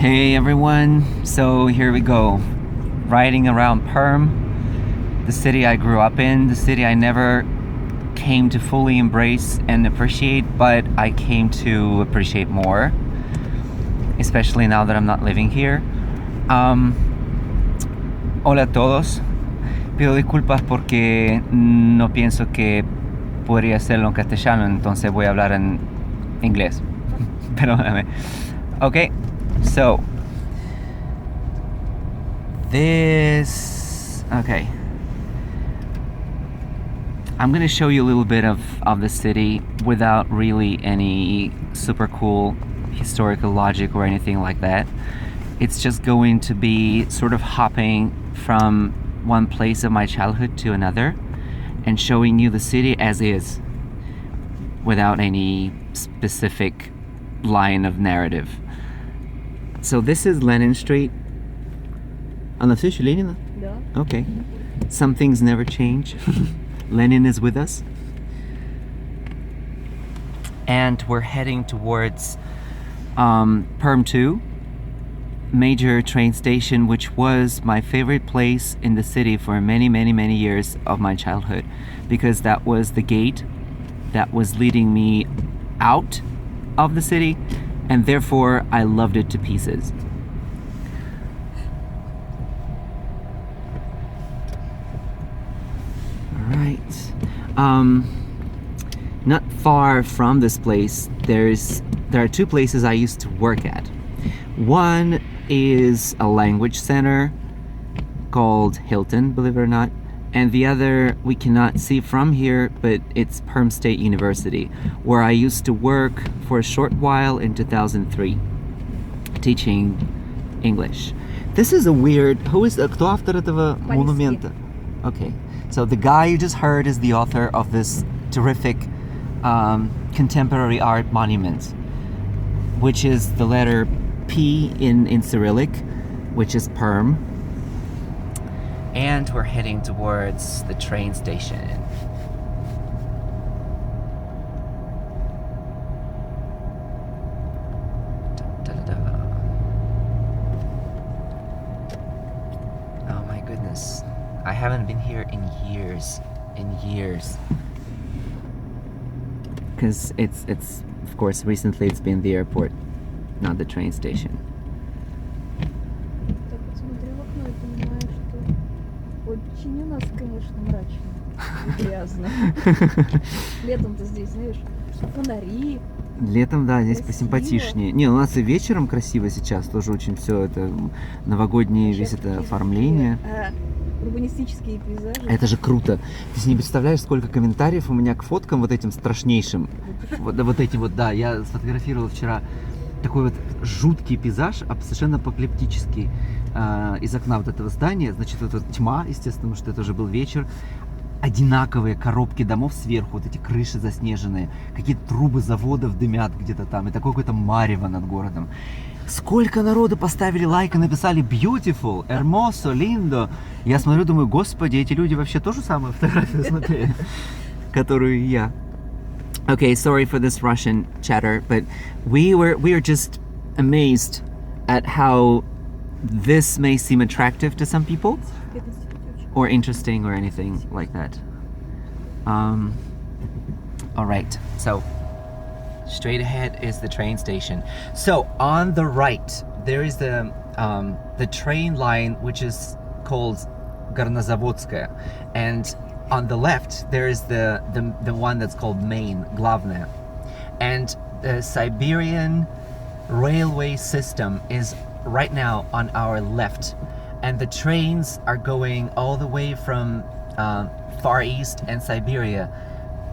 Hey everyone, so here we go. Riding around Perm, the city I grew up in, the city I never came to fully embrace and appreciate, but I came to appreciate more, especially now that I'm not living here. Hola a todos. Pido disculpas porque no pienso que podría hacerlo en castellano, entonces voy a hablar en inglés. Perdóname. Okay, so okay. I'm gonna show you a little bit of the city without really any super cool historical logic or anything like that. It's just going to be sort of hopping from one place of my childhood to another and showing you the city as is without any specific line of narrative. So this is Lenin Street. Она все еще Ленина? Да. Okay. Some things never change. Lenin is with us. And we're heading towards Perm 2, major train station, which was my favorite place in the city for many, many, many years of my childhood, because that was the gate that was leading me out of the city, and therefore I loved it to pieces. All right. Not far from this place, there are two places I used to work at. One is a language center called Hilton, believe it or not, and the other we cannot see from here, but it's Perm State University, where I used to work for a short while in 2003, teaching English. This is a weird... Кто автор этого монумента? Okay, so the guy you just heard is the author of this terrific contemporary art monument, which is the letter P in Cyrillic, which is Perm. And we're heading towards the train station. Oh my goodness. I haven't been here in years. Because it's of course recently it's been the airport, not the train station. Так вот смотри в окно и понимаешь, что очень у нас, конечно, мрачно и грязно. Летом-то здесь, знаешь, фонари. Летом, да, здесь Красиво. посимпатичнее. Не, у нас и вечером красиво сейчас, тоже очень все это новогоднее, весь это оформление. Урбанистические пейзажи. Это же круто. Ты не представляешь, сколько комментариев у меня к фоткам вот этим страшнейшим. Вот этим вот, да, я сфотографировал вчера такой вот жуткий пейзаж, совершенно апокалиптический, из окна вот этого здания. Значит, это тьма, естественно, потому что это уже был вечер. Одинаковые коробки домов сверху, вот эти крыши заснеженные, какие-то трубы заводов дымят где-то там, и такое какое-то марево над городом. Сколько народу поставили лайк и написали beautiful, hermoso, lindo. Я смотрю, думаю, господи, эти люди вообще тоже самую фотографию смотрели, которую и я. Okay, sorry for this Russian chatter, but we were just amazed at how this may seem attractive to some people, or interesting, or anything like that. All right, so straight ahead is the train station. So on the right, there is the train line, which is called Горнозаводская, and on the left there is the one that's called Main, Главная, and the Siberian railway system is right now on our left, and the trains are going all the way from Far East and Siberia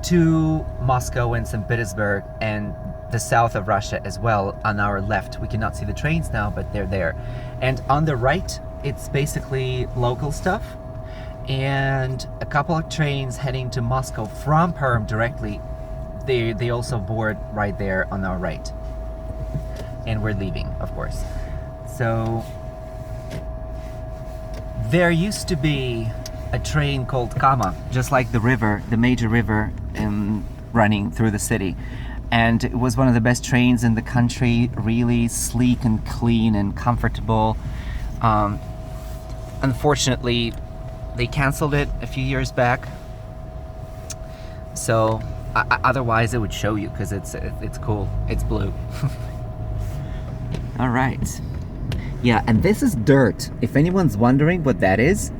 to Moscow and St. Petersburg and the south of Russia as well on our left. We cannot see the trains now, but they're there. And on the right, it's basically local stuff, and a couple of trains heading to Moscow from Perm directly. They also board right there on our right. And we're leaving, of course. So there used to be a train called Kama, just like the river, the major river running through the city. and it was one of the best trains in the country, really sleek and clean and comfortable. Unfortunately, they canceled it a few years back, so otherwise it would show you, because it's cool. It's blue. All right. Yeah, and this is dirt. If anyone's wondering what that is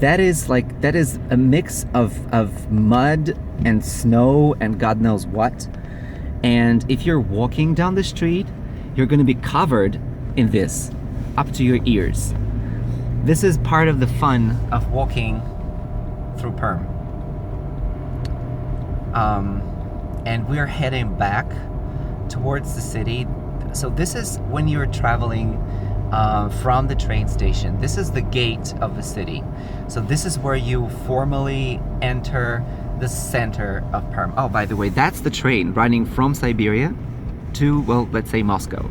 a mix of mud and snow and God knows what. And if you're walking down the street, you're going to be covered in this up to your ears. This is part of the fun of walking through Perm. And we're heading back towards the city. So this is when you're traveling from the train station. This is the gate of the city. So this is where you formally enter the center of Perm. Oh, by the way, that's the train running from Siberia to, well, let's say Moscow.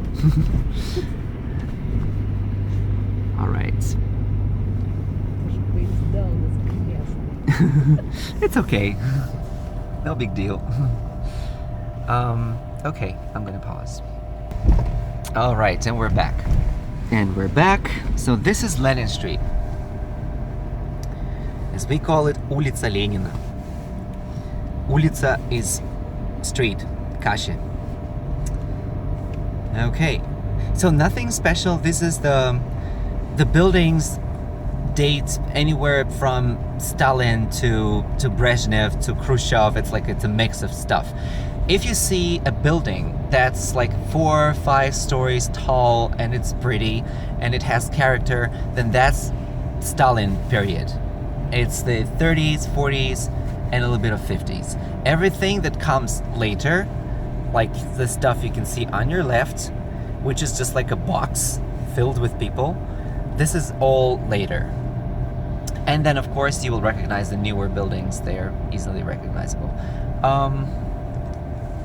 All right. It's okay. No big deal. Okay, I'm gonna pause. All right, and we're back. So this is Lenin Street. As we call it, Улица Ленина. Улица is street, Kashi. Okay, so nothing special. This is the buildings date anywhere from Stalin to Brezhnev to Khrushchev. It's a mix of stuff. If you see a building that's like 4 or 5 stories tall and it's pretty and it has character, then that's Stalin period. It's the 30s, 40s, and a little bit of 50s. Everything that comes later, like the stuff you can see on your left, which is just like a box filled with people, this is all later. And then of course you will recognize the newer buildings. They are easily recognizable.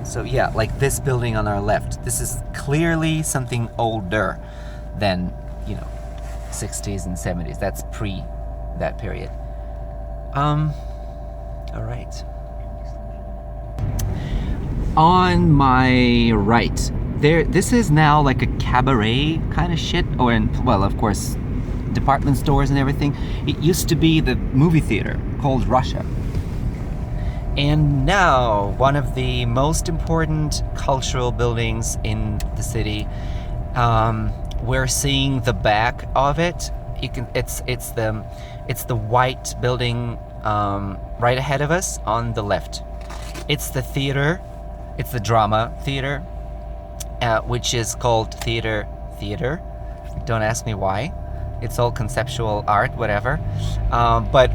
So yeah, like this building on our left, this is clearly something older than, 60s and 70s. That's pre that period. All right. On my right, this is now like a cabaret kind of shit, well, of course, department stores and everything. It used to be the movie theater called Russia. And now one of the most important cultural buildings in the city. We're seeing the back of it. It's the white building right ahead of us on the left. It's the theater. It's the drama theater, which is called theater. Don't ask me why. It's all conceptual art, whatever. But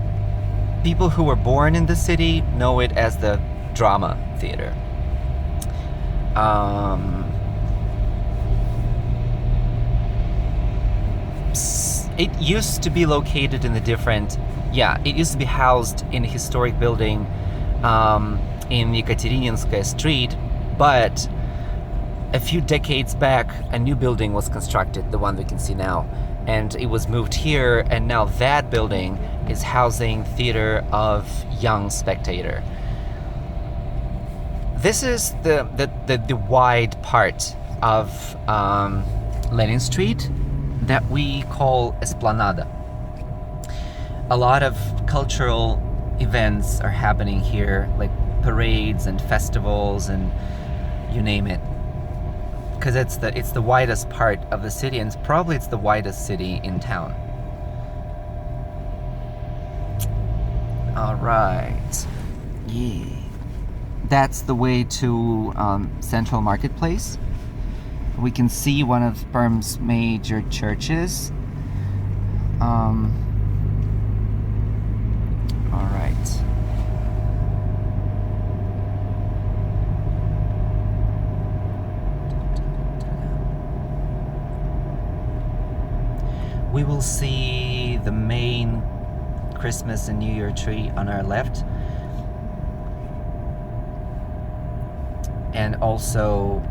people who were born in the city know it as the drama theater. It used to be located in it used to be housed in a historic building in Yekaterinskaya Street, but a few decades back, a new building was constructed, the one we can see now, and it was moved here, and now that building is housing Theater of Young Spectator. This is the wide part of Lenin Street that we call Esplanada. A lot of cultural events are happening here, like parades and festivals and you name it, because it's the widest part of the city, and it's the widest city in town. All right, yeah, that's the way to Central Marketplace. We can see one of Perm's major churches. All right. We will see the main Christmas and New Year tree on our left. And also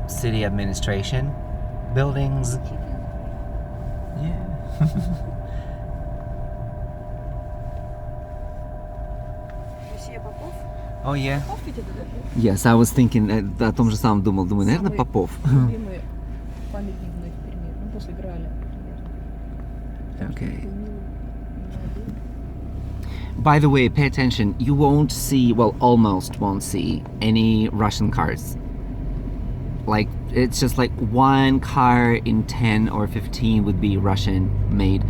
city administration buildings. Yeah. Oh, yeah. Попов ведь это, да? Yes, I was thinking, о том же самом думал. Думаю, наверное, Самый Попов. любимый памятник мной в Перми. Ну, после Граля, примерно. Okay. Ну, By the way, pay attention. You won't see, well, almost won't see any Russian cars. Like, it's just like one car in 10 or 15 would be Russian made.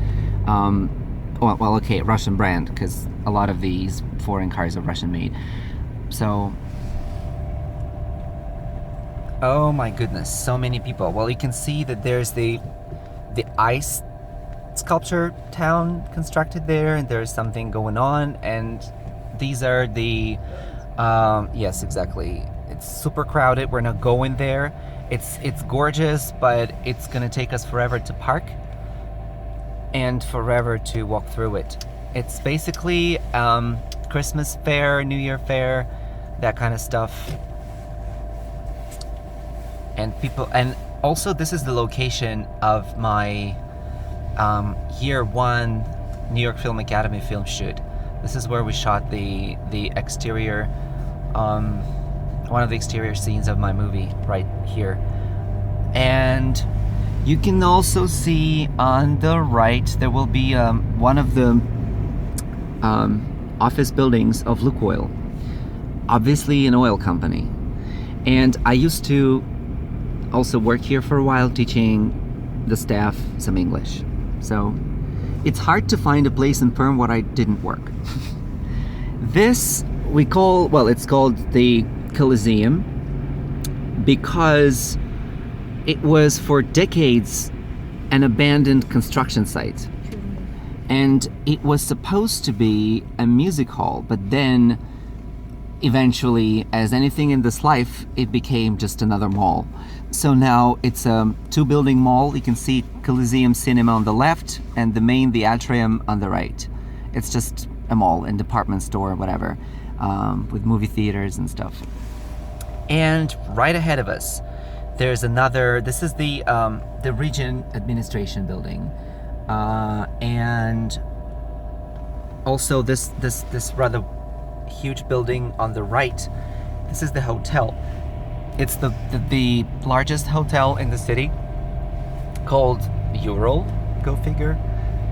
Well, okay, Russian brand, because a lot of these foreign cars are Russian made. So, oh my goodness, so many people. Well, you can see that there's the ice sculpture town constructed there, and there's something going on, and these are the yes, exactly, it's super crowded. We're not going there. It's gorgeous, but it's gonna take us forever to park and forever to walk through it. It's basically Christmas fair, New Year fair, that kind of stuff. And people, and also this is the location of my year one New York Film Academy film shoot. This is where we shot the exterior, one of the exterior scenes of my movie right here. And you can also see on the right there will be one of the office buildings of Lukoil, obviously an oil company. And I used to also work here for a while teaching the staff some English. So it's hard to find a place in Perm where I didn't work. This we call, well, it's called the Coliseum because it was for decades an abandoned construction site. And it was supposed to be a music hall, but then eventually, as anything in this life, it became just another mall. So now it's a two-building mall. You can see Coliseum Cinema on the left and the atrium on the right. It's just a mall and department store or whatever, with movie theaters and stuff. And right ahead of us, there's another. This is the region administration building, and also this rather huge building on the right. This is the hotel. It's the largest hotel in the city, called Ural, go figure,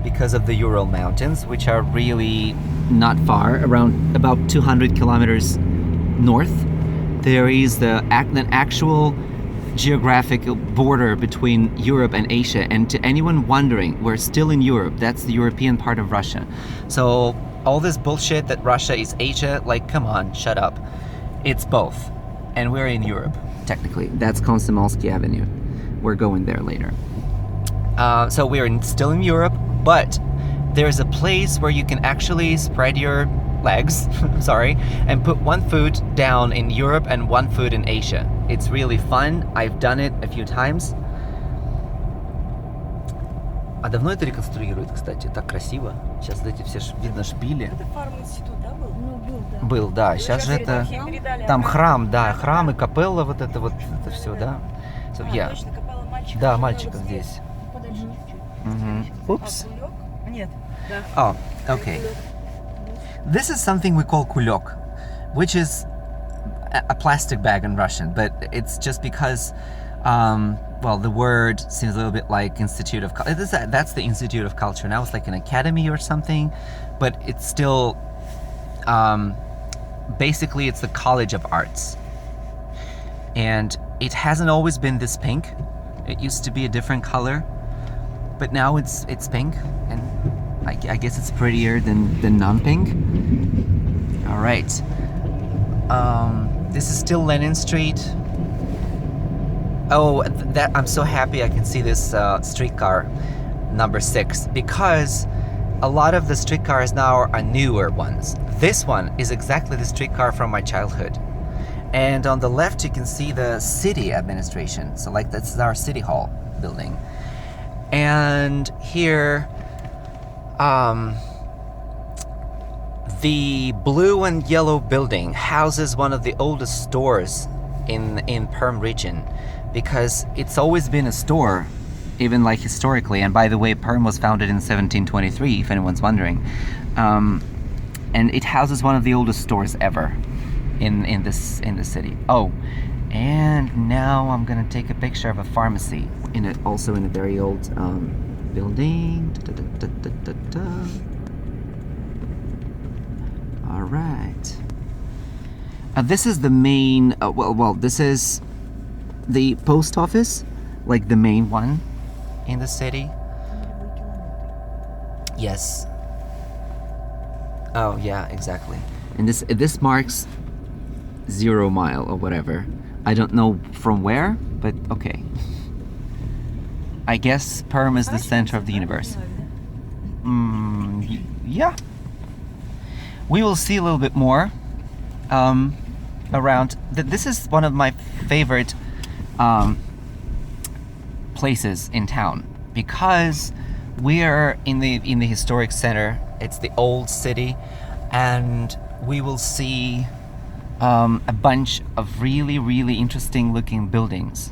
because of the Ural Mountains, which are really not far, around about 200 kilometers north. There is an actual geographic border between Europe and Asia, and to anyone wondering, we're still in Europe. That's the European part of Russia. So all this bullshit that Russia is Asia, like, come on, shut up. It's both. And we're in Europe, technically. That's Komsomolsky Avenue. We're going there later. So we're still in Europe, but there's a place where you can actually spread your legs, sorry, and put one foot down in Europe and one foot in Asia. It's really fun. I've done it a few times. А давно это реконструируют, кстати? Так красиво. Сейчас эти все, видно, шпили. Это фарм-институт, да, был? Ну, был, да. Был, да. Сейчас же это... Там храм, да, храм и капелла, вот это все, да. So, yeah. Точно, капелла мальчика. Да, мальчика здесь. Подальше чуть-чуть. Oops. Кулек? Нет. Да. Oh, okay. This is something we call kulok, which is a plastic bag in Russian, but it's just because, well, the word seems a little bit like Institute of Culture. That's the Institute of Culture. Now it's like an academy or something, but it's still, basically it's the College of Arts. And it hasn't always been this pink. It used to be a different color, but now it's pink, and I guess it's prettier than non-pink. All right. This is still Lenin Street. Oh, that I'm so happy I can see this streetcar number 6, because a lot of the streetcars now are newer ones. This one is exactly the streetcar from my childhood. And on the left you can see the city administration. So like this is our city hall building. And here the blue and yellow building houses one of the oldest stores in Perm region, because it's always been a store, even like historically. And by the way, Perm was founded in 1723, if anyone's wondering. And it houses one of the oldest stores ever. in this city. Oh, and now I'm gonna take a picture of a pharmacy also in a very old building. All right. This is the main. This is the post office, like the main one in the city. Yes. Oh yeah, exactly. And this marks 0 mile or whatever. I don't know from where, but okay. I guess Perm is the center of the universe. Yeah. We will see a little bit more around. This is one of my favorite places in town because we are in the historic center. It's the old city, and we will see a bunch of really interesting looking buildings.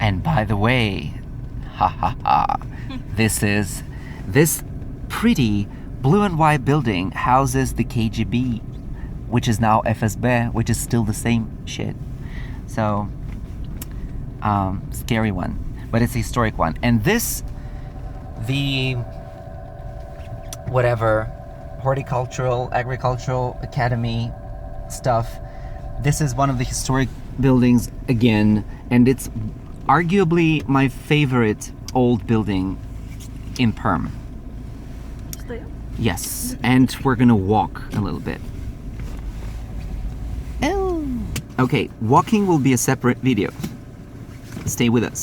And by the way, this pretty blue and white building houses the KGB, which is now FSB, which is still the same shit. So, scary one, but it's a historic one. And the whatever horticultural, agricultural academy stuff, this is one of the historic buildings again, and it's arguably my favorite old building in Perm. Yes, and we're gonna walk a little bit. Oh. Okay, walking will be a separate video. Stay with us.